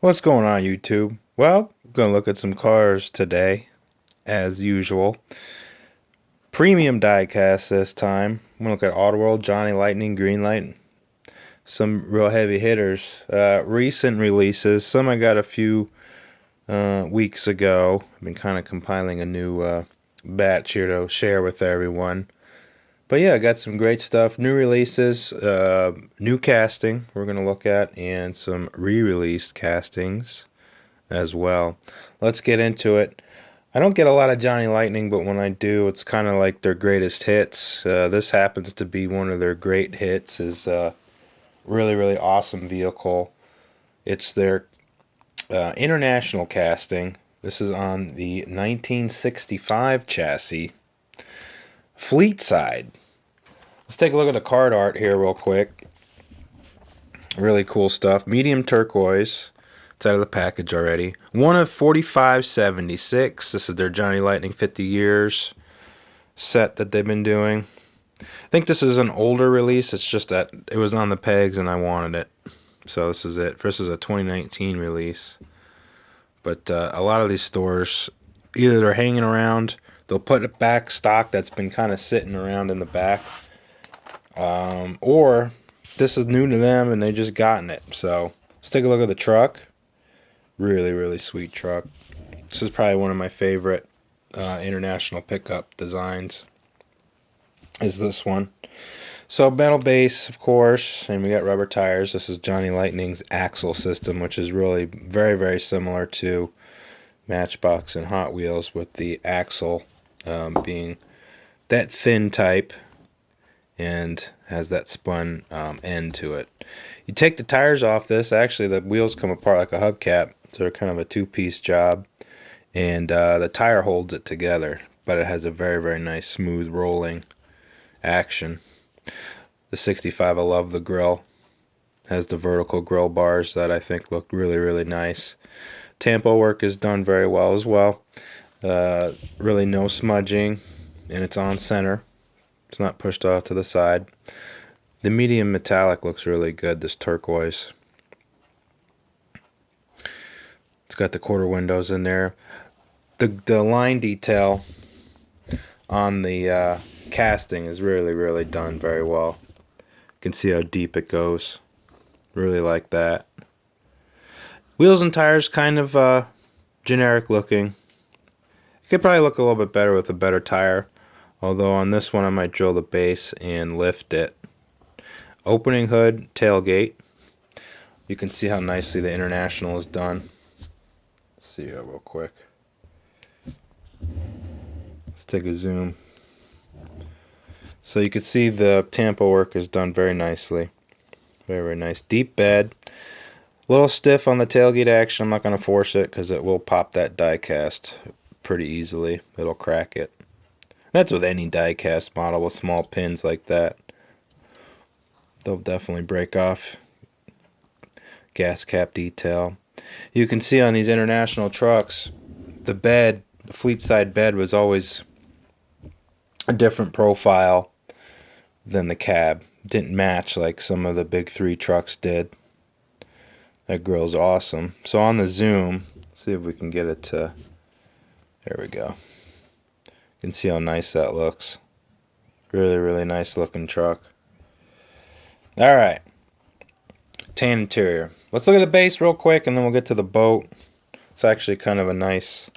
What's going on, YouTube? Well, I'm going to look at some cars today, as usual. Premium diecast this time. I'm going to look at Autoworld, Johnny Lightning, Greenlight, some real heavy hitters. Recent releases. Some I got a few weeks ago. I've been kind of compiling a new batch here to share with everyone. But yeah, I got some great stuff. New releases, new casting we're going to look at, and some re-released castings as well. Let's get into it. I don't get a lot of Johnny Lightning, but when I do, it's kind of like their greatest hits. This happens to be one of their great hits. Is really, really awesome vehicle. It's their international casting. This is on the 1965 chassis. Fleetside. Let's take a look at the card art here real quick. Really cool stuff. Medium turquoise. It's out of the package already. One of 4576. This is their Johnny Lightning 50 years set that they've been doing. I think this is an older release. It's just that it was on the pegs and I wanted it. So this is it. This is a 2019 release. But a lot of these stores, either they're hanging around, they'll put it back stock that's been kind of sitting around in the back. Or this is new to them and they just gotten it. So let's take a look at the truck. Really, really sweet truck. This is probably one of my favorite international pickup designs. Is this one. So metal base, of course, and we got rubber tires. This is Johnny Lightning's axle system, which is really very, very similar to Matchbox and Hot Wheels, with the axle being that thin type and has that spun end to it. You take the tires off this. Actually, the wheels come apart like a hubcap. So they're kind of a two-piece job. And the tire holds it together. But it has a very, very nice, smooth rolling action. The 65, I love the grill. Has the vertical grill bars that I think look really, really nice. Tampo work is done very well as well. Really no smudging. And it's on center. It's not pushed off to the side. The medium metallic looks really good, this turquoise. It's got the quarter windows in there. The line detail on the casting is really, really done very well. You can see how deep it goes. Really like that. Wheels and tires kind of generic looking. It could probably look a little bit better with a better tire. Although on this one I might drill the base and lift it. Opening hood, tailgate. You can see how nicely the International is done. Let's see here real quick. Let's take a zoom. So you can see the Tampo work is done very nicely. Very, very nice. Deep bed. A little stiff on the tailgate action. I'm not going to force it because it will pop that die cast pretty easily. It'll crack it. That's with any die-cast model with small pins like that. They'll definitely break off. Gas cap detail. You can see on these international trucks, the bed, the Fleetside bed, was always a different profile than the cab. Didn't match like some of the big three trucks did. That grill's awesome. So on the zoom, see if we can get it to... There we go. You can see how nice that looks. Really, really nice looking truck. Alright. Tan interior. Let's look at the base real quick and then we'll get to the boat. It's actually kind of a nice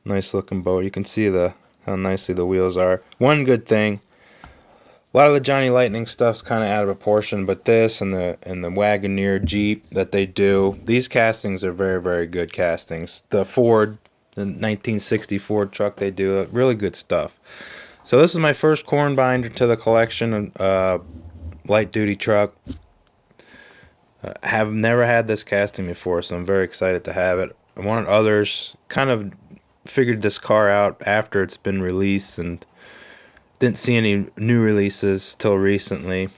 looking boat. You can see how nicely the wheels are. One good thing, a lot of the Johnny Lightning stuff's kind of out of proportion, but this and the Wagoneer Jeep that they do, these castings are very, very good castings. The Ford, the 1960 Ford truck they do, really good stuff. So this is my first corn binder to the collection, light duty truck. Have never had this casting before, so I'm very excited to have it. I wanted others, kind of figured this car out after it's been released and didn't see any new releases till recently.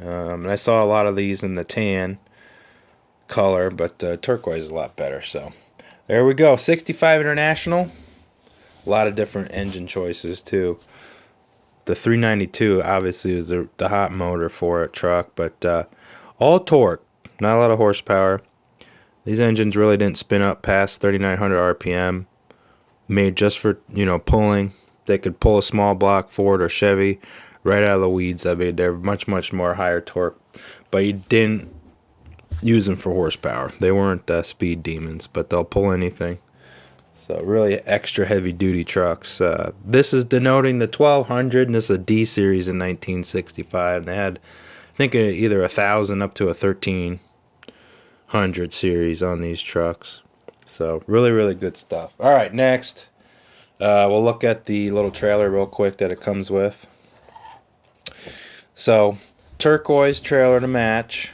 And I saw a lot of these in the tan color, but turquoise is a lot better. So there we go. 65 International. A lot of different engine choices too. The 392 obviously is the hot motor for a truck, but all torque, not a lot of horsepower. These engines really didn't spin up past 3,900 RPM. Made just for, pulling. They could pull a small block Ford or Chevy right out of the weeds. I mean, they're much, much more higher torque. But you didn't use them for horsepower. They weren't speed demons, but they'll pull anything. So really extra heavy duty trucks. This is denoting the 1200, and this is a D series in 1965. And they had, I think, either 1,000 up to a 1,300 series on these trucks. So really, really good stuff. All right, next, we'll look at the little trailer real quick that it comes with. So turquoise trailer to match.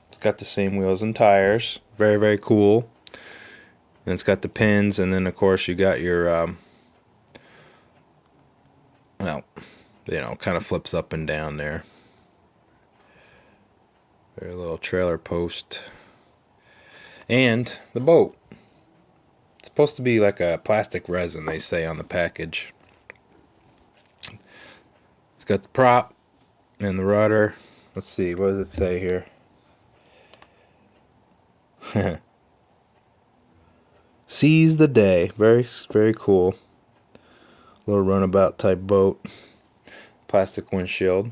It's got the same wheels and tires. Very, very cool. And it's got the pins, and then of course you got your, kind of flips up and down there. Very little trailer post. And the boat. It's supposed to be like a plastic resin, they say on the package. It's got the prop and the rudder. Let's see, what does it say here? Seize the day. Very, very cool. Little runabout type boat. Plastic windshield.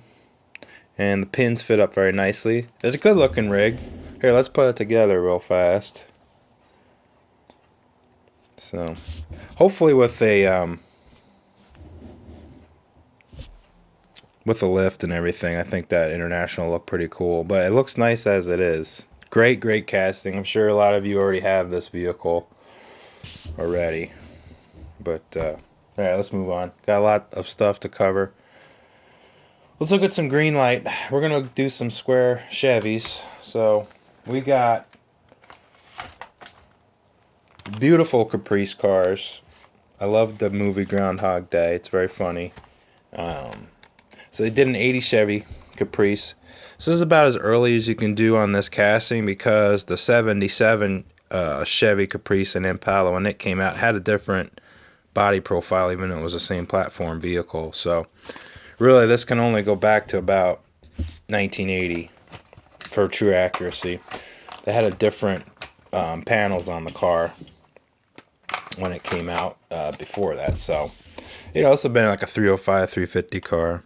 And the pins fit up very nicely. It's a good looking rig. Here, let's put it together real fast. So, hopefully with a lift and everything, I think that International will look pretty cool. But it looks nice as it is. Great, great casting. I'm sure a lot of you already have this vehicle already. But, alright, let's move on. Got a lot of stuff to cover. Let's look at some Greenlight. We're going to do some square Chevys. So, we got beautiful Caprice cars. I love the movie Groundhog Day. It's very funny. So they did an 80 Chevy Caprice. So this is about as early as you can do on this casting, because the 77 Chevy Caprice and Impala, when it came out, had a different body profile, even though it was the same platform vehicle. So really this can only go back to about 1980 for true accuracy. They had a different panels on the car when it came out before that. So, this would have been like a 305, 350 car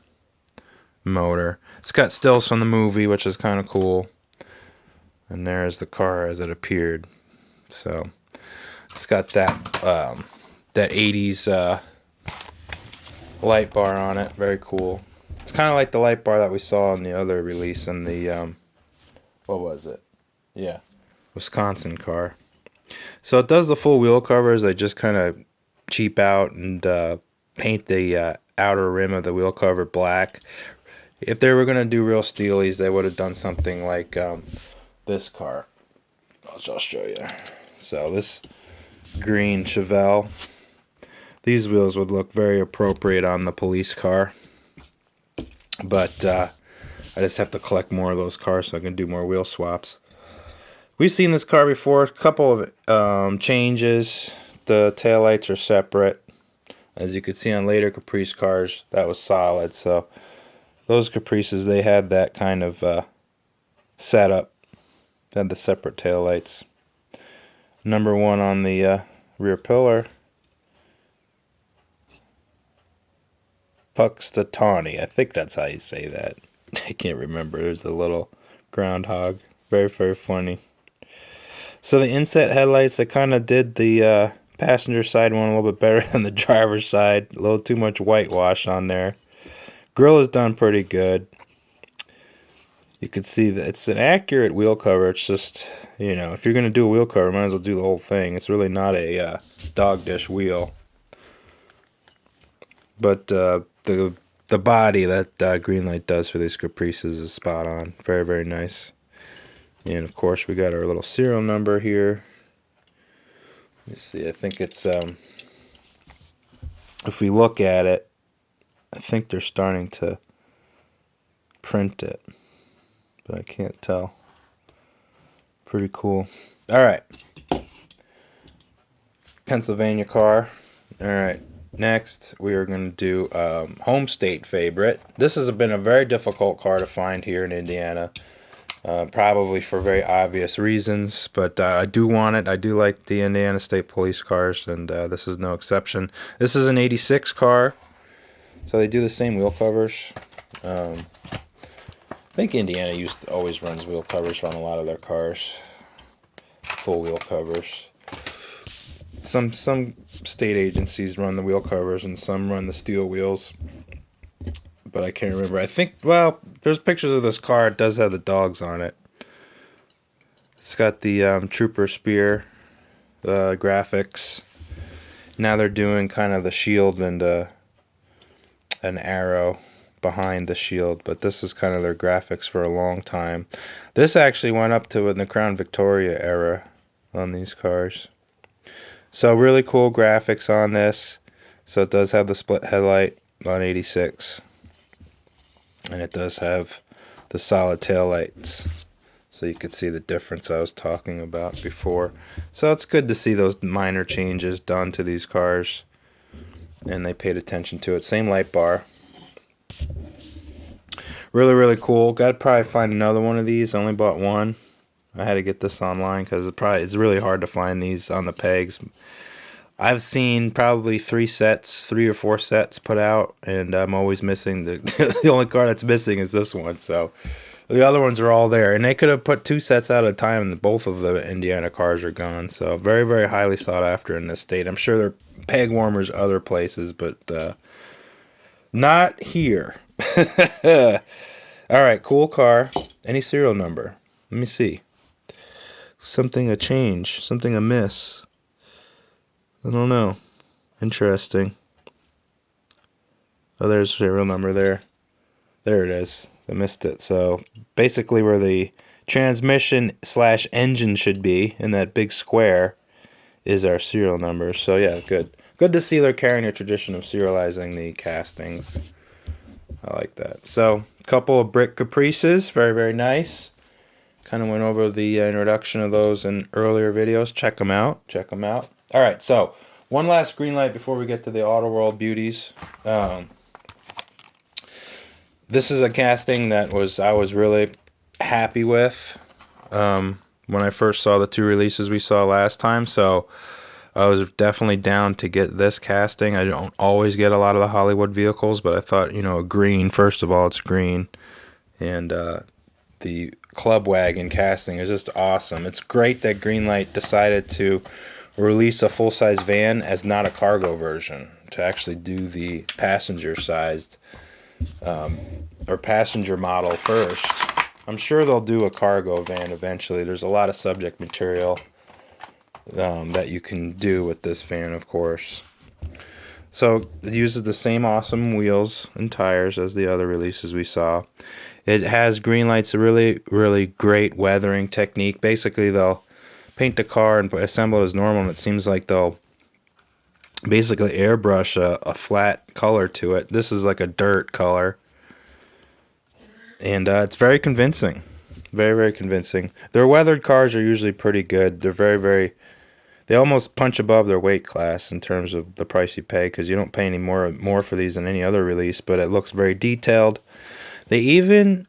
motor. It's got stills from the movie, which is kind of cool. And there's the car as it appeared. So, it's got that 80s light bar on it. Very cool. It's kind of like the light bar that we saw in the other release in the, what was it? Yeah, Wisconsin car. So it does the full wheel covers. They just kind of cheap out and paint the outer rim of the wheel cover black. If they were going to do real steelies, they would have done something like this car. I'll just show you. So this green Chevelle. These wheels would look very appropriate on the police car. But I just have to collect more of those cars so I can do more wheel swaps. We've seen this car before. A couple of changes. The taillights are separate. As you could see on later Caprice cars, that was solid. So those Caprices, they had that kind of setup. They had the separate taillights. Number 1 on the rear pillar. Punxsutawney. I think that's how you say that. I can't remember. There's a little groundhog. Very, very funny. So the inset headlights, they kind of did the passenger side one a little bit better than the driver's side. A little too much whitewash on there. Grill is done pretty good. You can see that it's an accurate wheel cover. It's just, if you're going to do a wheel cover, might as well do the whole thing. It's really not a dog dish wheel. But the body that Greenlight does for these Caprices is spot on. Very, very nice. And of course we got our little serial number here. Let me see, I think it's if we look at it, I think they're starting to print it, but I can't tell. Pretty cool. Alright, Pennsylvania car. Alright, next we are going to do home state favorite. This has been a very difficult car to find here in Indiana. Probably for very obvious reasons, but I do want it. I do like the Indiana State Police cars, and this is no exception. This is an 86 car, so they do the same wheel covers. I think Indiana always runs wheel covers on a lot of their cars, full wheel covers. Some state agencies run the wheel covers, and some run the steel wheels. But I can't remember. I think, well, there's pictures of this car. It does have the dogs on it. It's got the Trooper Spear graphics. Now they're doing kind of the shield and an arrow behind the shield. But this is kind of their graphics for a long time. This actually went up to in the Crown Victoria era on these cars. So really cool graphics on this. So it does have the split headlight on 86. And it does have the solid tail lights, so you could see the difference I was talking about before. So it's good to see those minor changes done to these cars, and they paid attention to it. Same light bar. Really, really cool. Got to probably find another one of these. I only bought one. I had to get this online because it's really hard to find these on the pegs. I've seen probably 3 or 4 sets put out, and I'm always missing the only car that's missing is this one. So the other ones are all there, and they could have put 2 sets out at a time, and both of the Indiana cars are gone. So very, very highly sought after in this state. I'm sure there are peg warmers other places, but not here. All right, cool car. Any serial number? Let me see. Something a change, something amiss. I don't know. Interesting. Oh, there's a serial number there. There it is. I missed it. So basically where the transmission/engine should be in that big square is our serial number. So yeah, good. Good to see they're carrying a tradition of serializing the castings. I like that. So a couple of brick Caprices. Very, very nice. Kind of went over the introduction of those in earlier videos. Check them out. Check them out. All right, so one last Greenlight before we get to the Auto World beauties. This is a casting that I was really happy with when I first saw the 2 releases we saw last time. So I was definitely down to get this casting. I don't always get a lot of the Hollywood vehicles, but I thought, green, first of all, it's green. And the Club Wagon casting is just awesome. It's great that Greenlight decided to release a full-size van as not a cargo version, to actually do the passenger-sized or passenger model first. I'm sure they'll do a cargo van eventually. There's a lot of subject material that you can do with this van, of course. So it uses the same awesome wheels and tires as the other releases we saw. It has Greenlight's a really, really great weathering technique. Basically, they'll paint the car and assemble it as normal, and it seems like they'll basically airbrush a flat color to it. This is like a dirt color, and it's very convincing. Very, very convincing. Their weathered cars are usually pretty good. They're very, very... They almost punch above their weight class in terms of the price you pay, because you don't pay any more for these than any other release, but it looks very detailed. They even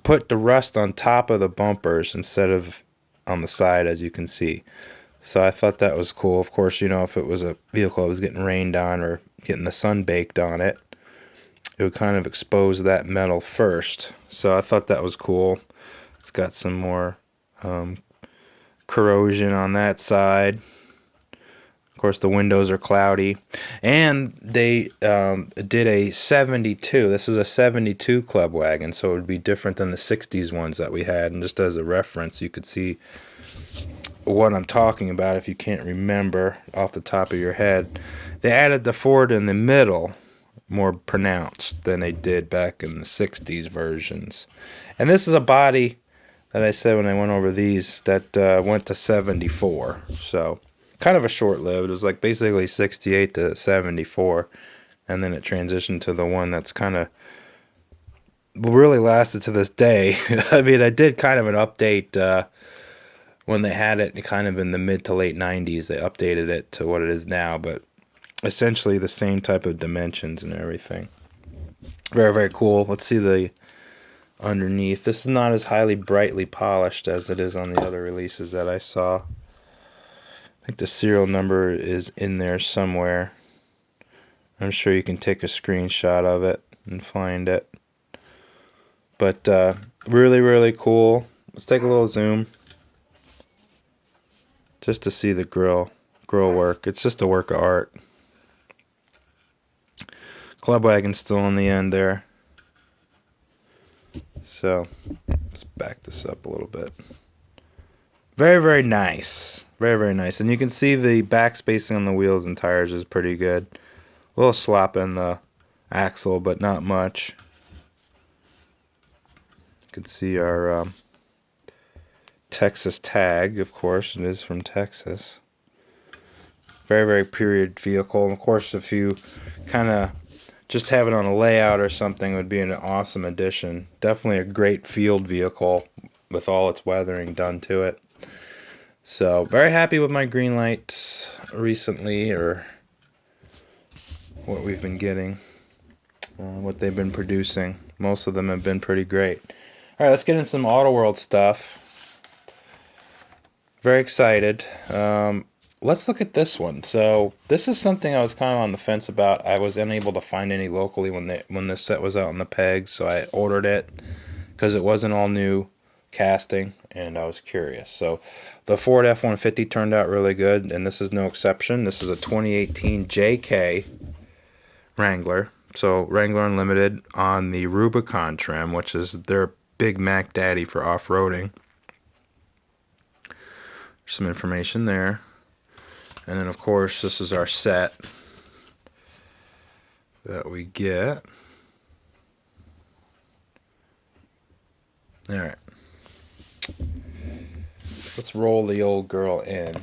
put the rust on top of the bumpers instead of on the side, as you can see. So I thought that was cool. Of course, if it was a vehicle that was getting rained on or getting the sun baked on it, it would kind of expose that metal first. So I thought that was cool. It's got some more corrosion on that side. Of course, the windows are cloudy. And they did a 72. This is a 72 Club Wagon, so it would be different than the 60s ones that we had. And just as a reference, you could see what I'm talking about if you can't remember off the top of your head. They added the Ford in the middle, more pronounced than they did back in the 60s versions. And this is a body that I said when I went over these that went to 74. So kind of a short-lived. It was like basically 68 to 74, and then it transitioned to the one that's kind of really lasted to this day. I mean, I did kind of an update when they had it kind of in the mid to late 90s. They updated it to what it is now, but essentially the same type of dimensions and everything. Very, very cool. Let's see the underneath. This is not as highly brightly polished as it is on the other releases that I saw. I think the serial number is in there somewhere. I'm sure you can take a screenshot of it and find it. But really, really cool. Let's take a little zoom just to see the grill work. It's just a work of art. Club Wagon's still on the end there. So let's back this up a little bit. Very, very nice. Very, very nice. And you can see the back spacing on the wheels and tires is pretty good. A little slop in the axle, but not much. You can see our Texas tag, of course. It is from Texas. Very, very period vehicle. And of course, if you kind of just have it on a layout or something, would be an awesome addition. Definitely a great field vehicle with all its weathering done to it. So, very happy with my Greenlight recently, or what we've been getting, what they've been producing. Most of them have been pretty great. All right, let's get into some Auto World stuff. Very excited. Let's look at this one. So, this is something I was kind of on the fence about. I was unable to find any locally when this set was out on the pegs, so I ordered it because it wasn't all new casting, and I was curious. So the Ford F-150 turned out really good, and this is no exception. This is a 2018 JK Wrangler. So Wrangler Unlimited on the Rubicon trim, which is their Big Mac daddy for off-roading. Some information there. And then, of course, this is our set that we get. All right. Let's roll the old girl in,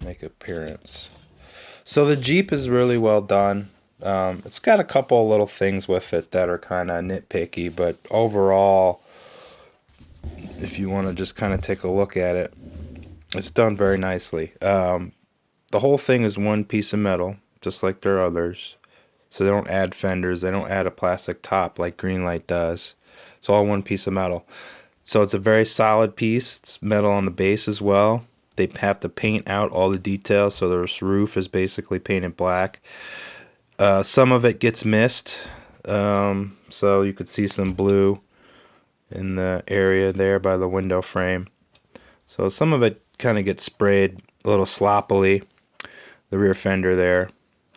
make appearance. So the Jeep is really well done. It's got a couple little things with it that are kind of nitpicky, but overall, if you want to just kind of take a look at it, it's done very nicely. The whole thing is one piece of metal, just like their others. So they don't add fenders, they don't add a plastic top like Greenlight does. It's all one piece of metal. So it's a very solid piece. It's metal on the base as well. They have to paint out all the details, so this roof is basically painted black. Some of it gets missed, so you could see some blue in the area there by the window frame. So some of it kind of gets sprayed a little sloppily. The rear fender there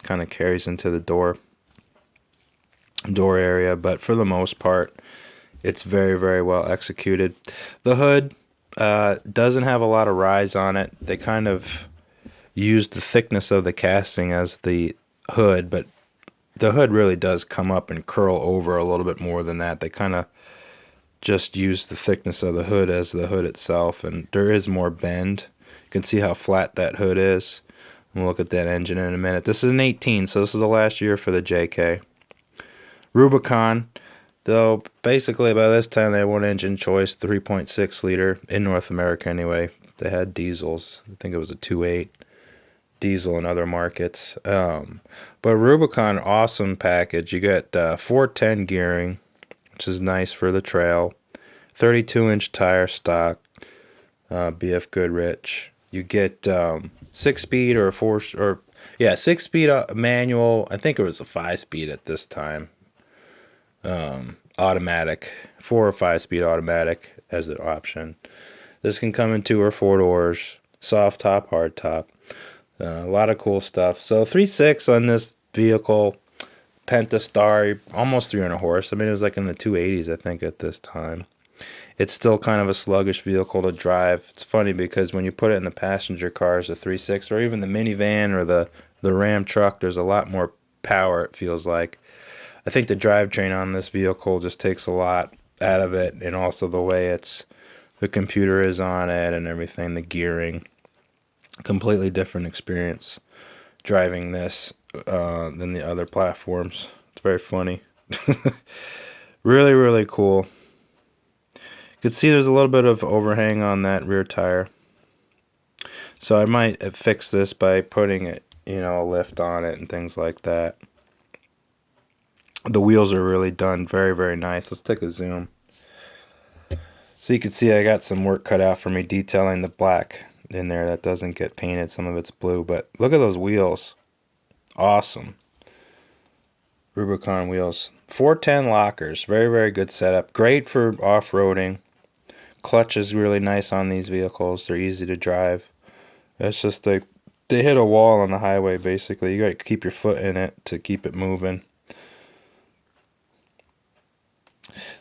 kind of carries into the door area, but for the most part, it's very, very well executed. The hood doesn't have a lot of rise on it. They kind of used the thickness of the casting as the hood, but the hood really does come up and curl over a little bit more than that. They kind of just use the thickness of the hood as the hood itself, and there is more bend. You can see how flat that hood is. We'll look at that engine in a minute. This is an 18, so this is the last year for the JK. Rubicon, though, basically by this time they had one engine choice, 3.6 liter, in North America anyway. They had diesels. I think it was a 2.8 diesel in other markets. But Rubicon, awesome package. You get 410 gearing, which is nice for the trail. 32-inch tire stock, BF Goodrich. You get 6-speed or 6-speed manual. I think it was a 5-speed at this time. Automatic, 4 or 5-speed automatic as an option. This can come in 2 or 4 doors, soft top, hard top. A lot of cool stuff. So 3.6 on this vehicle, Pentastar, almost 300 horse. I mean, it was like in the 280s, I think, at this time. It's still kind of a sluggish vehicle to drive. It's funny because when you put it in the passenger cars, the 3.6, or even the minivan or the Ram truck, there's a lot more power, it feels like. I think the drivetrain on this vehicle just takes a lot out of it, and also the way the computer is on it and everything, the gearing. Completely different experience driving this than the other platforms. It's very funny. Really, really cool. You can see there's a little bit of overhang on that rear tire. So I might fix this by putting it, a lift on it and things like that. The wheels are really done very, very nice. Let's take a zoom. So you can see I got some work cut out for me detailing the black in there that doesn't get painted. Some of it's blue, but look at those wheels. Awesome. Rubicon wheels. 410 lockers. Very, very good setup. Great for off-roading. Clutch is really nice on these vehicles. They're easy to drive. It's just they hit a wall on the highway, basically. You got to keep your foot in it to keep it moving.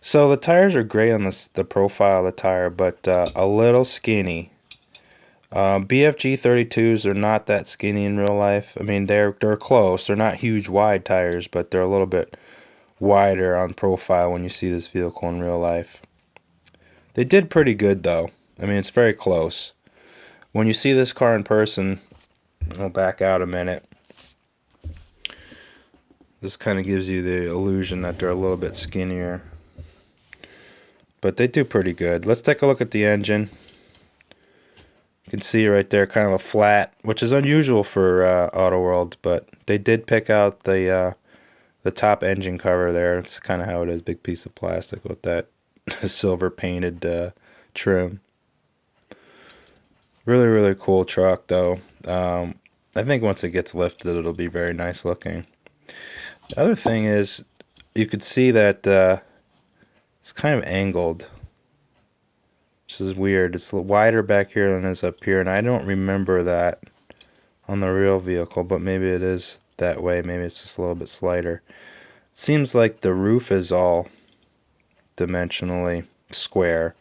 So the tires are great on the profile of the tire, but a little skinny. BFG 32s are not that skinny in real life. I mean, they're close. They're not huge wide tires, but they're a little bit wider on profile when you see this vehicle in real life. They did pretty good though. I mean, it's very close. When you see this car in person, I'll back out a minute. This kind of gives you the illusion that they're a little bit skinnier. But they do pretty good. Let's take a look at the engine. You can see right there, kind of a flat, which is unusual for Auto World, but they did pick out the top engine cover there. It's kind of how it is, big piece of plastic with that silver painted trim. Really, really cool truck, though. I think once it gets lifted, it'll be very nice looking. The other thing is, you could see that it's kind of angled. Which is weird. It's a little wider back here than it is up here, and I don't remember that on the real vehicle, but maybe it is that way. Maybe it's just a little bit slighter. It seems like the roof is all dimensionally square,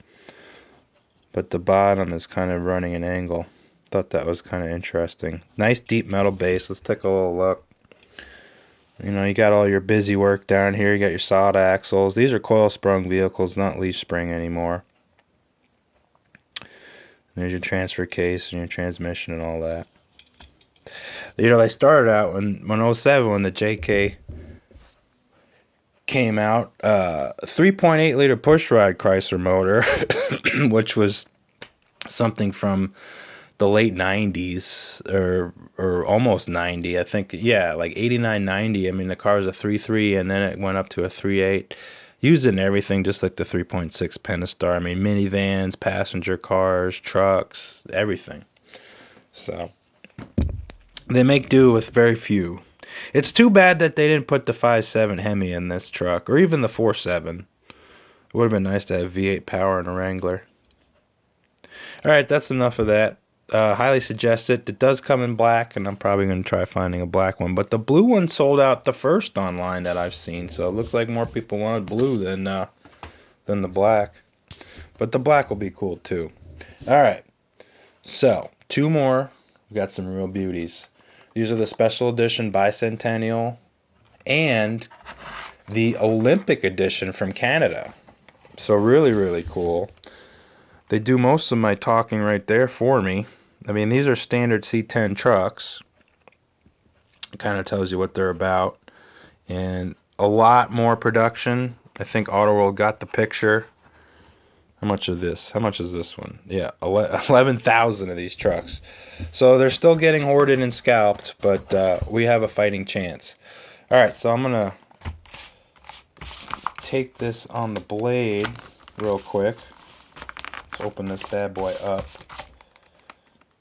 but the bottom is kind of running an angle. Thought that was kind of interesting. Nice deep metal base. Let's take a little look. You know, you got all your busy work down here. You got your solid axles. These are coil sprung vehicles, not leaf spring anymore. There's your transfer case and your transmission and all that. You know, they started out when 07, when the JK came out, 3.8 liter pushrod Chrysler motor, which was something from the late 90s or almost 90, I think. Yeah, like 89, 90. I mean, the car was a 3.3 and then it went up to a 3.8. Used in everything, just like the 3.6 Pentastar. I mean, minivans, passenger cars, trucks, everything. So they make do with very few. It's too bad that they didn't put the 5.7 Hemi in this truck, or even the 4.7. It would have been nice to have V8 power in a Wrangler. Alright, that's enough of that. Highly suggest it. It does come in black, and I'm probably going to try finding a black one. But the blue one sold out the first online that I've seen, so it looks like more people wanted blue than the black. But the black will be cool too. Alright, so 2 more. We got some real beauties. These are the special edition Bicentennial and the Olympic edition from Canada. So really, really cool. They do most of my talking right there for me. I mean, these are standard C10 trucks. It kind of tells you what they're about. And a lot more production. I think Auto World got the picture. How much of this? How much is this one? Yeah, 11,000 of these trucks. So they're still getting hoarded and scalped, but we have a fighting chance. All right, so I'm going to take this on the blade real quick. Let's open this bad boy up.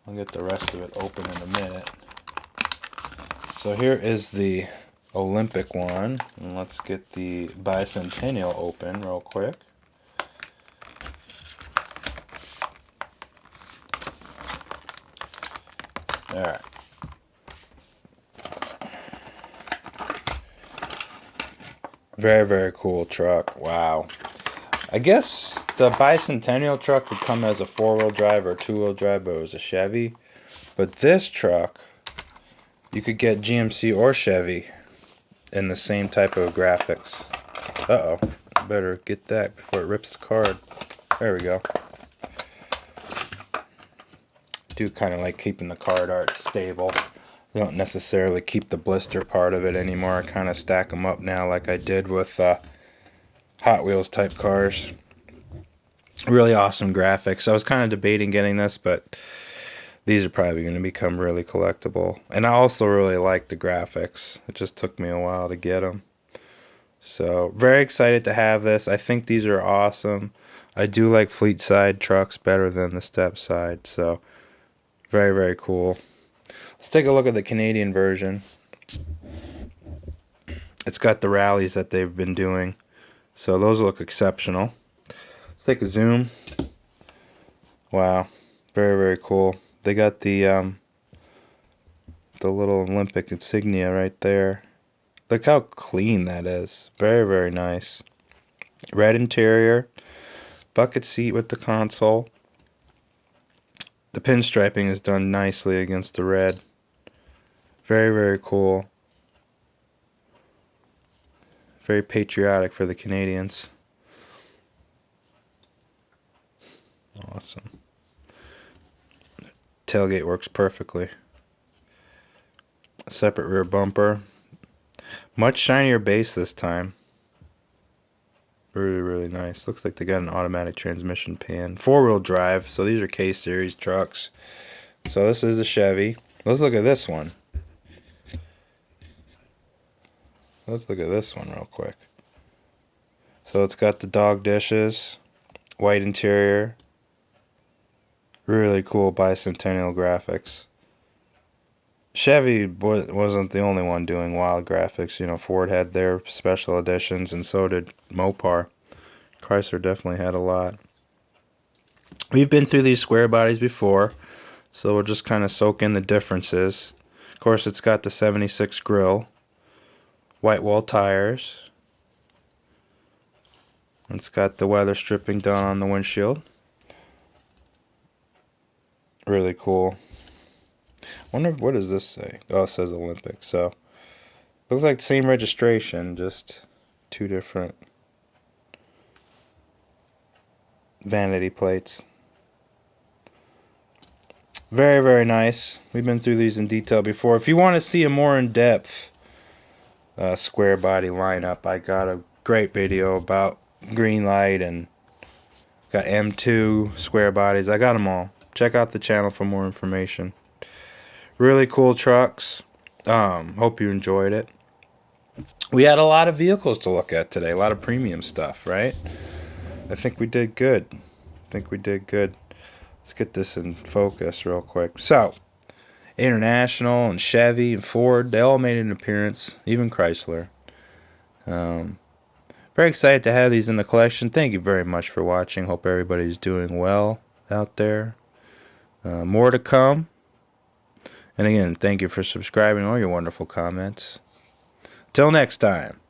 I'll get the rest of it open in a minute. So here is the Olympic one. And let's get the Bicentennial open real quick. Alright. Very, very cool truck. Wow. I guess the Bicentennial truck could come as a 4-wheel drive or 2-wheel drive, but it was a Chevy. But this truck, you could get GMC or Chevy in the same type of graphics. Uh-oh. Better get that before it rips the card. There we go. Do kind of like keeping the card art stable. I don't necessarily keep the blister part of it anymore. I kind of stack them up now like I did with Hot Wheels type cars. Really awesome graphics. I was kind of debating getting this, but these are probably going to become really collectible. And I also really like the graphics. It just took me a while to get them. So very excited to have this. I think these are awesome. I do like Fleetside trucks better than the step side, so very, very cool. Let's take a look at the Canadian version. It's got the rallies that they've been doing, so those look exceptional. Let's take a zoom. Wow, very, very cool. They got the little Olympic insignia right there. Look how clean that is. Very, very nice. Red interior. Bucket seat with the console. The pinstriping is done nicely against the red. Very, very cool. Very patriotic for the Canadians. Awesome. Tailgate works perfectly. Separate rear bumper. Much shinier base this time. Really, really nice. Looks like they got an automatic transmission pan. 4-wheel drive. So these are K-Series trucks. So this is a Chevy. Let's look at this one. Let's look at this one real quick. So it's got the dog dishes. White interior. Really cool Bicentennial graphics. Chevy wasn't the only one doing wild graphics. You know, Ford had their special editions, and so did Mopar. Chrysler definitely had a lot. We've been through these square bodies before, so we'll just kind of soak in the differences. Of course, it's got the 76 grille, white wall tires. It's got the weather stripping done on the windshield. Really cool. Wonder what does this say? Oh, it says Olympic. So looks like the same registration, just two different vanity plates. Very, very nice. We've been through these in detail before. If you want to see a more in-depth square body lineup, I got a great video about Greenlight and got M2 square bodies. I got them all. Check out the channel for more information. Really cool trucks. Hope you enjoyed it. We had a lot of vehicles to look at today. A lot of premium stuff, right? I think we did good. Let's get this in focus real quick. So, International and Chevy and Ford, they all made an appearance. Even Chrysler. Very excited to have these in the collection. Thank you very much for watching. Hope everybody's doing well out there. More to come. And again, thank you for subscribing, all your wonderful comments. Till next time.